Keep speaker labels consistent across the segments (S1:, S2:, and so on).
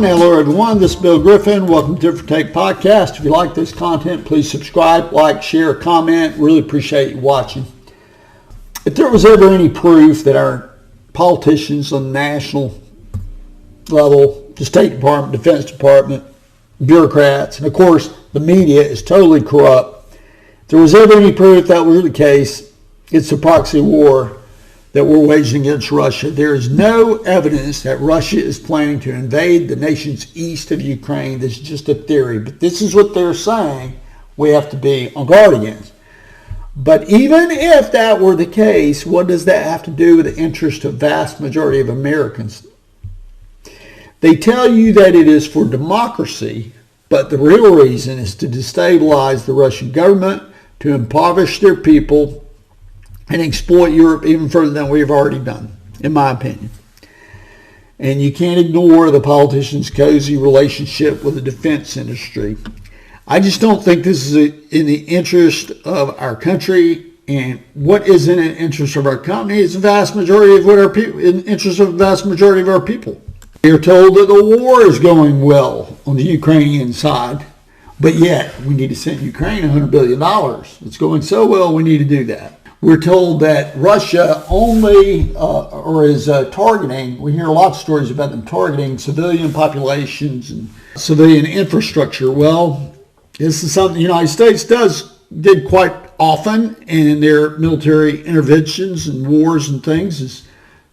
S1: Hello everyone, this is Bill Griffin. Welcome to Different Take Podcast. If you like this content, please subscribe, like, share, comment. Really appreciate you watching. If there was ever any proof that our politicians on the national level, the State Department, Defense Department, bureaucrats, and of course the media is totally corrupt, if there was ever any proof that was the case, it's the proxy war that we're waging against Russia. There is no evidence that Russia is planning to invade the nations east of Ukraine. This is just a theory, but this is what they're saying we have to be on guard against. But even if that were the case, what does that have to do with the interest of the vast majority of Americans? They tell you that it is for democracy, but the real reason is to destabilize the Russian government, to impoverish their people, and exploit Europe even further than we've already done, in my opinion. And you can't ignore the politicians' cozy relationship with the defense industry. I just don't think this is in the interest of our country, and what is in the interest of our company is the vast majority of what our people, in the interest of the vast majority of our people. We are told that the war is going well on the Ukrainian side, but yet we need to send Ukraine $100 billion. It's going so well, we need to do that. We're told that Russia only is targeting, we hear lots of stories about them targeting civilian populations and civilian infrastructure. Well, this is something the United States did quite often in their military interventions and wars and things, is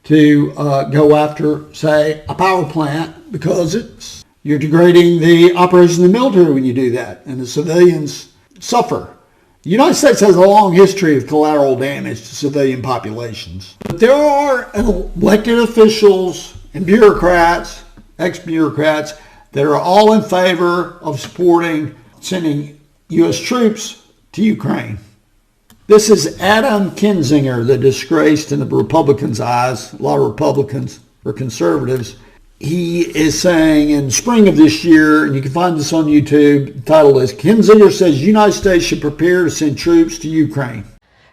S1: to go after, say, a power plant, because you're degrading the operation of the military when you do that, and the civilians suffer. The United States has a long history of collateral damage to civilian populations. But there are elected officials and bureaucrats, ex-bureaucrats, that are all in favor of supporting sending U.S. troops to Ukraine. This is Adam Kinzinger, the disgraced in the Republicans' eyes, a lot of Republicans or conservatives. He is saying in spring of this year, and you can find this on YouTube, the title is Kinzinger says United States should prepare to send troops to Ukraine.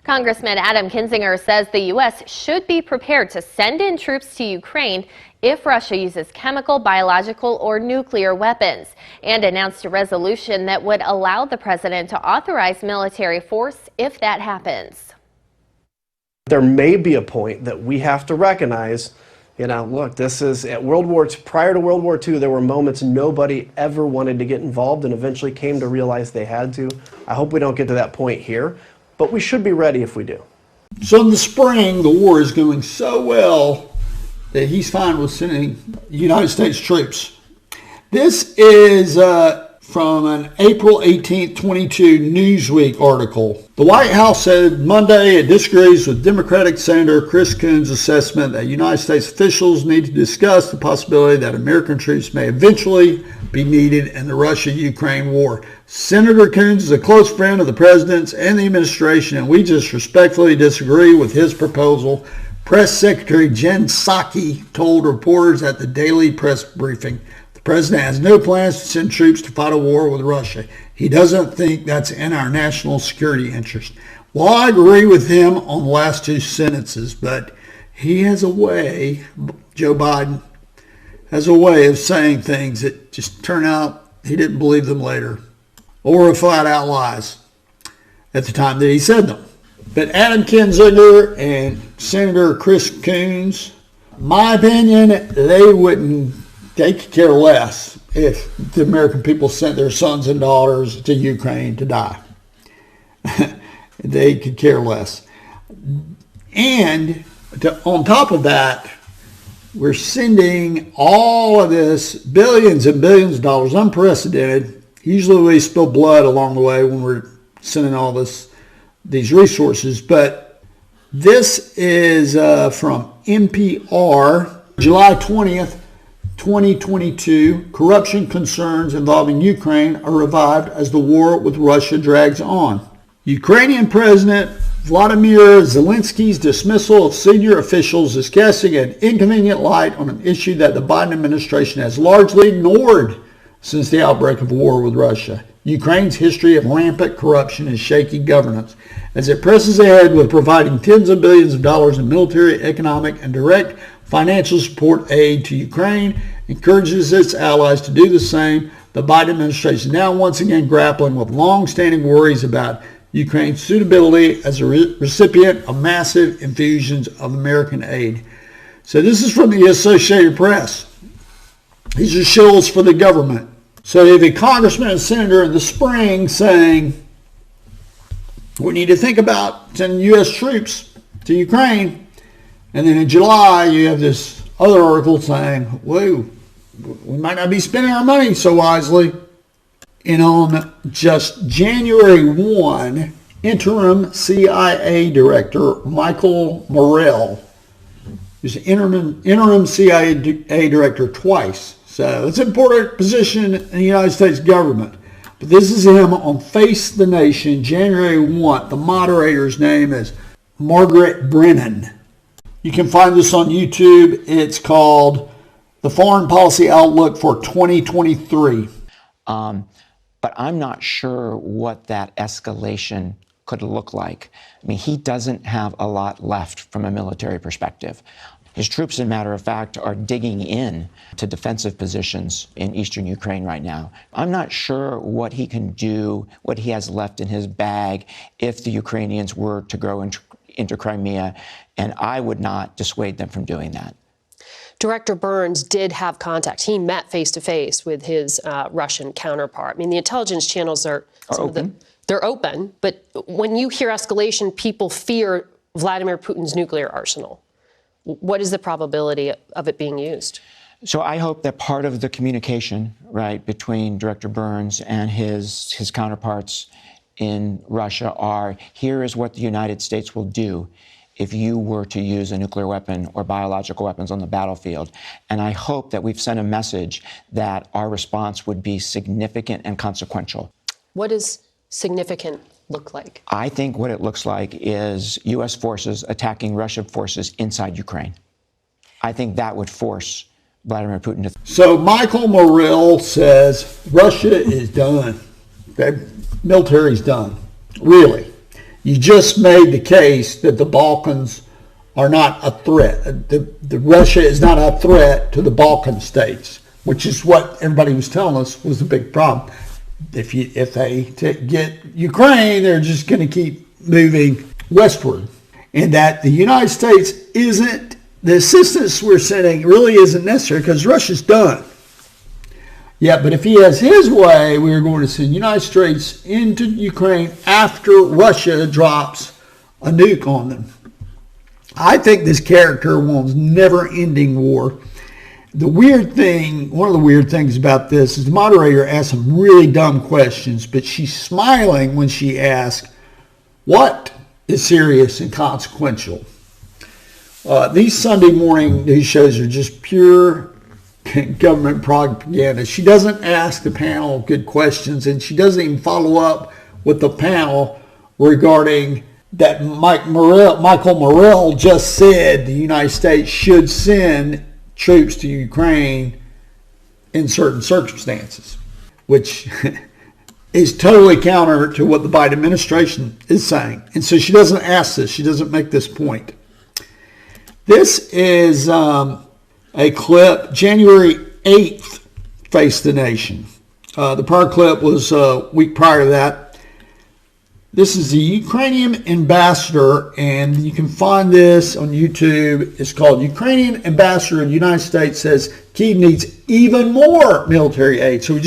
S2: Congressman Adam Kinzinger says the U.S. should be prepared to send in troops to Ukraine if Russia uses chemical, biological, or nuclear weapons, and announced a resolution that would allow the president to authorize military force if that happens.
S3: There may be a point that we have to recognize, look, this is at prior to World War II, there were moments nobody ever wanted to get involved and eventually came to realize they had to. I hope we don't get to that point here, but we should be ready if we do.
S1: So in the spring, the war is going so well that he's fine with sending United States troops. This is from an April 18, 22 Newsweek article. The White House said Monday it disagrees with Democratic Senator Chris Coons' assessment that United States officials need to discuss the possibility that American troops may eventually be needed in the Russia-Ukraine war. Senator Coons is a close friend of the president's and the administration, and we just respectfully disagree with his proposal, Press Secretary Jen Psaki told reporters at the daily press briefing. The president has no plans to send troops to fight a war with Russia. He doesn't think that's in our national security interest. Well, I agree with him on the last two sentences, but he has a way, Joe Biden has a way of saying things that just turn out he didn't believe them later, or are flat out lies at the time that he said them. But Adam Kinzinger and Senator Chris Coons, my opinion, they could care less if the American people sent their sons and daughters to Ukraine to die. They could care less. And on top of that, we're sending all of this, billions and billions of dollars, unprecedented. Usually we spill blood along the way when we're sending all these resources, but this is from NPR, July 20th, 2022. Corruption concerns involving Ukraine are revived as the war with Russia drags on. Ukrainian President Vladimir Zelensky's dismissal of senior officials is casting an inconvenient light on an issue that the Biden administration has largely ignored since the outbreak of war with Russia. Ukraine's history of rampant corruption and shaky governance, as it presses ahead with providing tens of billions of dollars in military, economic, and direct financial support aid to Ukraine, encourages its allies to do the same. The Biden administration now once again grappling with long-standing worries about Ukraine's suitability as a recipient of massive infusions of American aid. So this is from the Associated Press. These are shills for the government. So you have a congressman and senator in the spring saying, we need to think about sending U.S. troops to Ukraine. And then in July, you have this other article saying, whoa, we might not be spending our money so wisely. And on just January 1, interim CIA director Michael Morrell, who's interim CIA director twice. So it's an important position in the United States government. But this is him on Face the Nation, January 1. The moderator's name is Margaret Brennan. You can find this on YouTube. It's called The Foreign Policy Outlook for 2023.
S4: But I'm not sure what that escalation could look like. I mean, he doesn't have a lot left from a military perspective. His troops, as a matter of fact, are digging in to defensive positions in eastern Ukraine right now. I'm not sure what he can do, what he has left in his bag if the Ukrainians were to go into Crimea, and I would not dissuade them from doing that.
S5: Director Burns did have contact. He met face-to-face with his Russian counterpart. I mean, the intelligence channels are open. They're open, but when you hear escalation, people fear Vladimir Putin's nuclear arsenal. What is the probability of it being used?
S4: So I hope that part of the communication, right, between Director Burns and his counterparts in Russia are, here is what the United States will do if you were to use a nuclear weapon or biological weapons on the battlefield. And I hope that we've sent a message that our response would be significant and consequential.
S5: What does significant look like?
S4: I think what it looks like is U.S. forces attacking Russian forces inside Ukraine. I think that would force Vladimir Putin to...
S1: So Michael Morrell says Russia is done. Okay? Military's done. Really. You just made the case that the Balkans are not a threat. The Russia is not a threat to the Balkan states, which is what everybody was telling us was the big problem. If they get Ukraine, they're just going to keep moving westward. And that the United States isn't, the assistance we're sending really isn't necessary because Russia's done. Yeah, but if he has his way, we are going to send United States into Ukraine after Russia drops a nuke on them. I think this character wants never-ending war. The weird thing, one of the weird things about this is the moderator asked some really dumb questions, but she's smiling when she asks, what is serious and consequential? These Sunday morning news shows are just pure government propaganda. She doesn't ask the panel good questions, and she doesn't even follow up with the panel regarding that Michael Morrell just said the United States should send troops to Ukraine in certain circumstances, which is totally counter to what the Biden administration is saying. And so she doesn't ask this. She doesn't make this point. This is a clip, January 8th, Face the Nation. The prior clip was a week prior to that. This is the Ukrainian ambassador, and you can find this on YouTube. It's called Ukrainian Ambassador in the United States says Kyiv needs even more military aid. So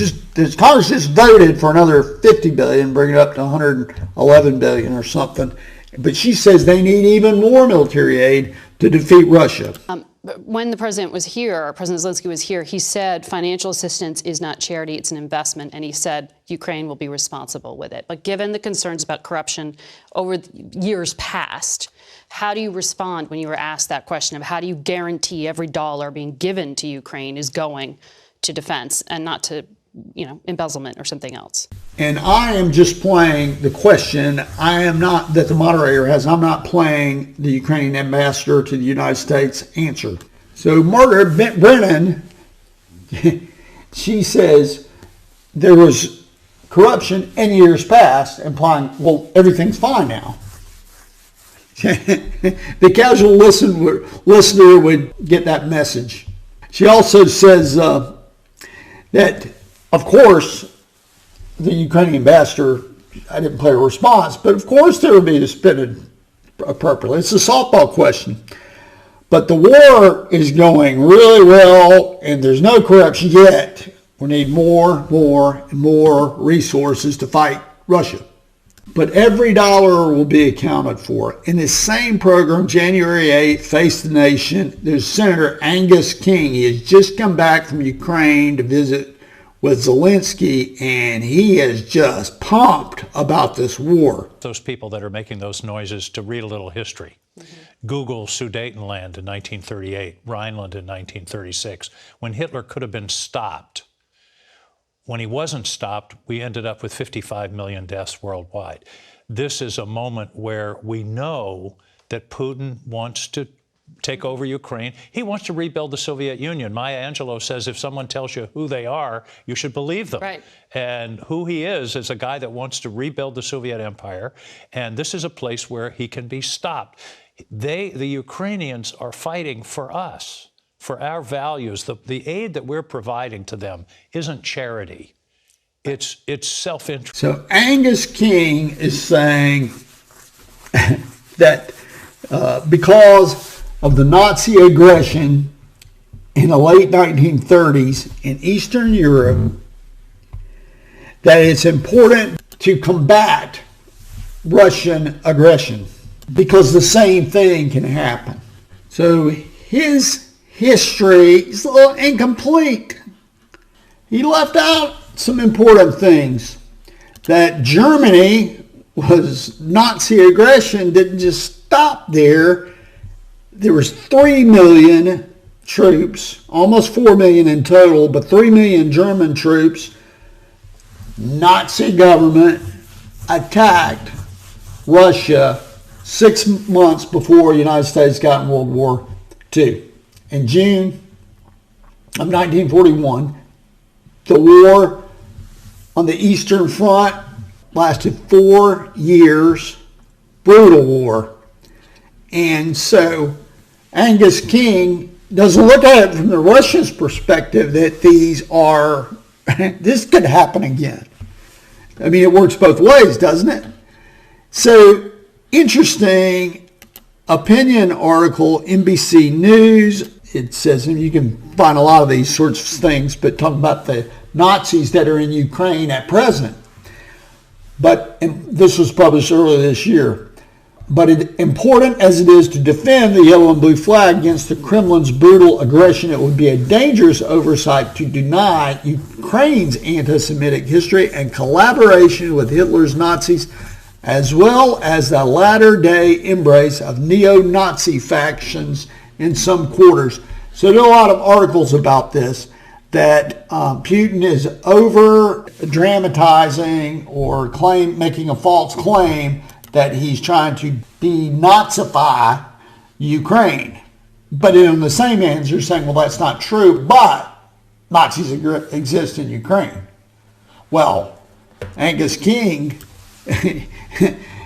S1: Congress just voted for another $50 billion, bring it up to $111 billion or something. But she says they need even more military aid to defeat Russia.
S6: When the president was here, President Zelensky was here, he said financial assistance is not charity, it's an investment, and he said Ukraine will be responsible with it. But given the concerns about corruption over the years past, how do you respond when you were asked that question of how do you guarantee every dollar being given to Ukraine is going to defense and not to, embezzlement or something else?
S1: And I am just playing the question. I am not, that the moderator has, I'm not playing the Ukrainian ambassador to the United States answer. So Margaret Brennan, she says there was corruption in years past, implying, well, everything's fine now. The casual listener would get that message. She also says that, of course, the Ukrainian ambassador, I didn't play a response, but of course there would be spending appropriately. It's a softball question. But the war is going really well, and there's no corruption yet. We need more resources to fight Russia. But every dollar will be accounted for. In this same program, January 8th, Face the Nation, there's Senator Angus King. He has just come back from Ukraine to visit with Zelensky, and he is just pumped about this war.
S7: Those people that are making those noises to read a little history. Google Sudetenland in 1938, Rhineland in 1936, when Hitler could have been stopped. When he wasn't stopped, we ended up with 55 million deaths worldwide. This is a moment where we know that Putin wants to take over Ukraine. He wants to rebuild the Soviet Union. Maya Angelou says if someone tells you who they are, you should believe them.
S5: Right.
S7: And who he is a guy that wants to rebuild the Soviet Empire. And this is a place where he can be stopped. The Ukrainians are fighting for us, for our values. The aid that we're providing to them isn't charity. It's self-interest.
S1: So Angus King is saying that because of the Nazi aggression in the late 1930s in Eastern Europe, that it's important to combat Russian aggression because the same thing can happen. So his history is a little incomplete. He left out some important things. That Germany was Nazi aggression didn't just stop there. There was 3 million troops, almost 4 million in total, but 3 million German troops. Nazi government attacked Russia 6 months before the United States got in World War II. In June of 1941, the war on the Eastern Front lasted 4 years, brutal war. And so Angus King doesn't look at it from the Russians' perspective that this could happen again. I mean, it works both ways, doesn't it? So, interesting opinion article, NBC News. It says, and you can find a lot of these sorts of things, but talking about the Nazis that are in Ukraine at present. And this was published earlier this year. But important as it is to defend the yellow and blue flag against the Kremlin's brutal aggression, it would be a dangerous oversight to deny Ukraine's anti-Semitic history and collaboration with Hitler's Nazis, as well as the latter-day embrace of neo-Nazi factions in some quarters. So there are a lot of articles about this, that Putin is over-dramatizing or making a false claim that he's trying to denazify Ukraine. But in the same hands, you're saying, well, that's not true, but Nazis exist in Ukraine. Well, Angus King,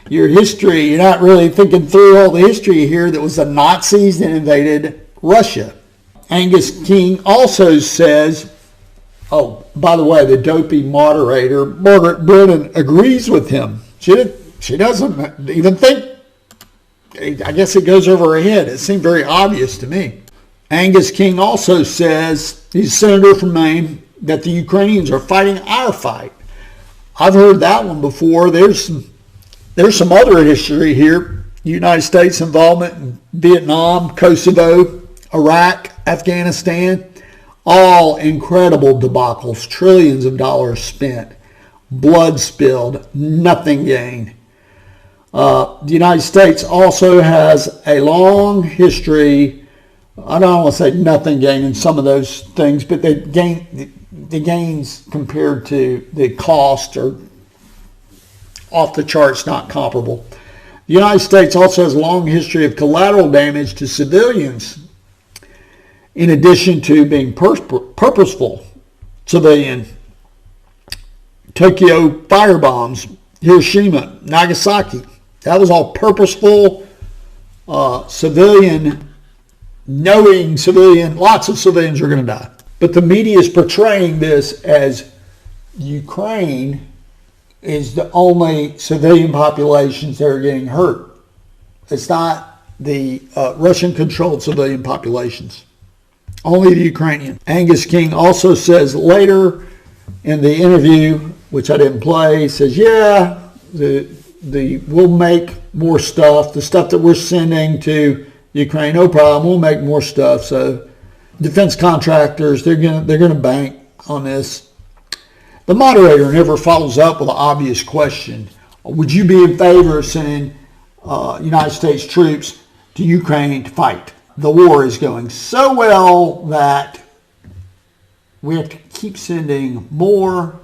S1: your history, you're not really thinking through all the history here. That was the Nazis that invaded Russia. Angus King also says, oh, by the way, the dopey moderator, Margaret Brennan, agrees with him. She doesn't even think, I guess it goes over her head. It seemed very obvious to me. Angus King also says, he's a senator from Maine, that the Ukrainians are fighting our fight. I've heard that one before. There's some other history here. United States involvement in Vietnam, Kosovo, Iraq, Afghanistan, all incredible debacles, trillions of dollars spent, blood spilled, nothing gained. The United States also has a long history. I don't want to say nothing gained in some of those things, but the gains compared to the cost are off the charts, not comparable. The United States also has a long history of collateral damage to civilians, in addition to being purposeful civilian. Tokyo firebombs, Hiroshima, Nagasaki. That was all purposeful lots of civilians are going to die. But the media is portraying this as Ukraine is the only civilian populations that are getting hurt. It's not the Russian-controlled civilian populations, only the Ukrainian. Angus King also says later in the interview, which I didn't play, says, yeah, we'll make more stuff. The stuff that we're sending to Ukraine, no problem. We'll make more stuff. So defense contractors, they're gonna bank on this. The moderator never follows up with an obvious question. Would you be in favor of sending United States troops to Ukraine to fight? The war is going so well that we have to keep sending more.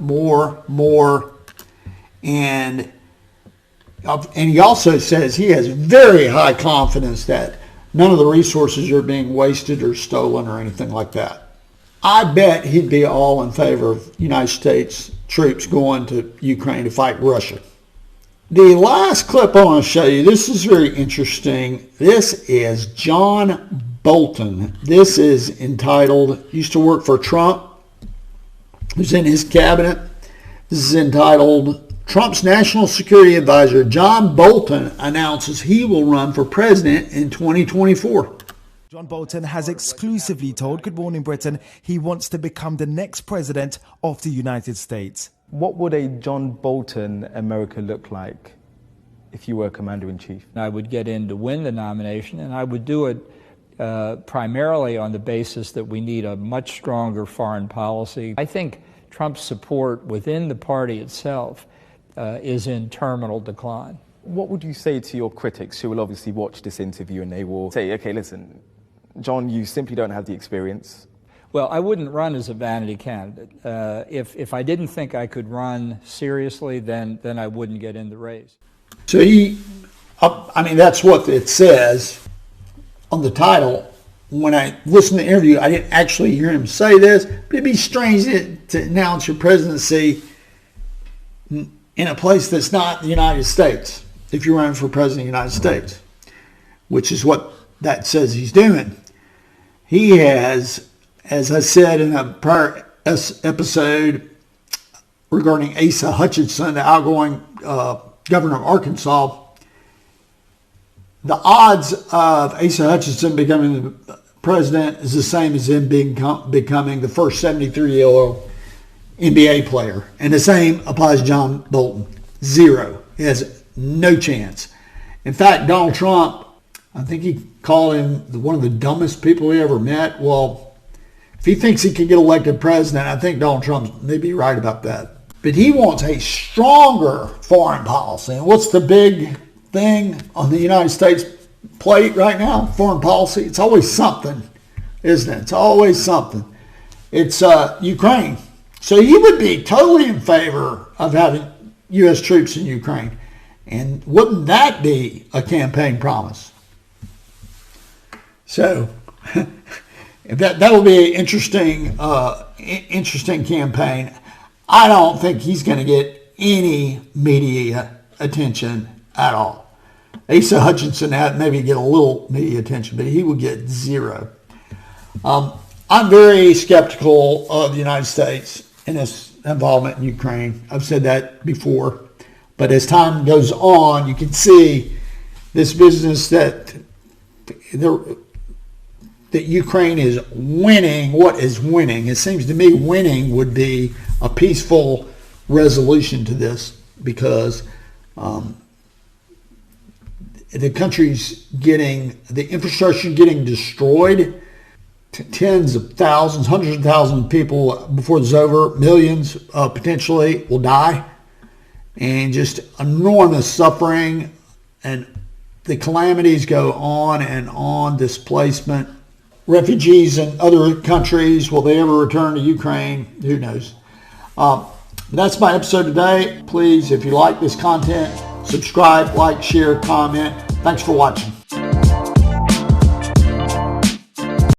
S1: And he also says he has very high confidence that none of the resources are being wasted or stolen or anything like that. I bet he'd be all in favor of United States troops going to Ukraine to fight Russia. The last clip I want to show you, this is very interesting. This is John Bolton. This is entitled, used to work for Trump, who's in his cabinet. This is entitled, Trump's National Security Advisor John Bolton announces he will run for president in 2024.
S8: John Bolton has exclusively told Good Morning Britain he wants to become the next president of the United States.
S9: What would a John Bolton America look like if you were commander-in-chief?
S10: I would get in to win the nomination, and I would do it primarily on the basis that we need a much stronger foreign policy. I think Trump's support within the party itself is in terminal decline.
S9: What would you say to your critics who will obviously watch this interview and they will say, okay, listen, John, you simply don't have the experience?
S10: Well, I wouldn't run as a vanity candidate. If I didn't think I could run seriously, then I wouldn't get in the race.
S1: So that's what it says on the title. When I listened to the interview, I didn't actually hear him say this, but it'd be strange to announce your presidency in a place that's not the United States, if you're running for president of the United States, which is what that says he's doing. He has, as I said in a prior episode regarding Asa Hutchinson, the outgoing governor of Arkansas, the odds of Asa Hutchinson becoming the president is the same as him becoming the first 73-year-old NBA player. And the same applies to John Bolton. 0. He has no chance. In fact, Donald Trump, I think he called him one of the dumbest people he ever met. Well, if he thinks he can get elected president, I think Donald Trump may be right about that. But he wants a stronger foreign policy. And what's the big thing on the United States plate right now? Foreign policy. It's always something, isn't it? It's always something. It's Ukraine. So he would be totally in favor of having U.S. troops in Ukraine. And wouldn't that be a campaign promise? So that will be an interesting campaign. I don't think he's going to get any media attention at all. Asa Hutchinson had maybe get a little media attention, but he would get 0. I'm very skeptical of the United States in its involvement in Ukraine. I've said that before. But as time goes on, you can see this business that Ukraine is winning. What is winning? It seems to me winning would be a peaceful resolution to this, because the country's getting, the infrastructure getting destroyed. Tens of thousands, hundreds of thousands of people before it's over, millions potentially will die, and just enormous suffering, and the calamities go on and on. Displacement, refugees in other countries, will they ever return to Ukraine? Who knows? That's my episode today. Please, if you like this content, subscribe, like, share, comment. Thanks for watching.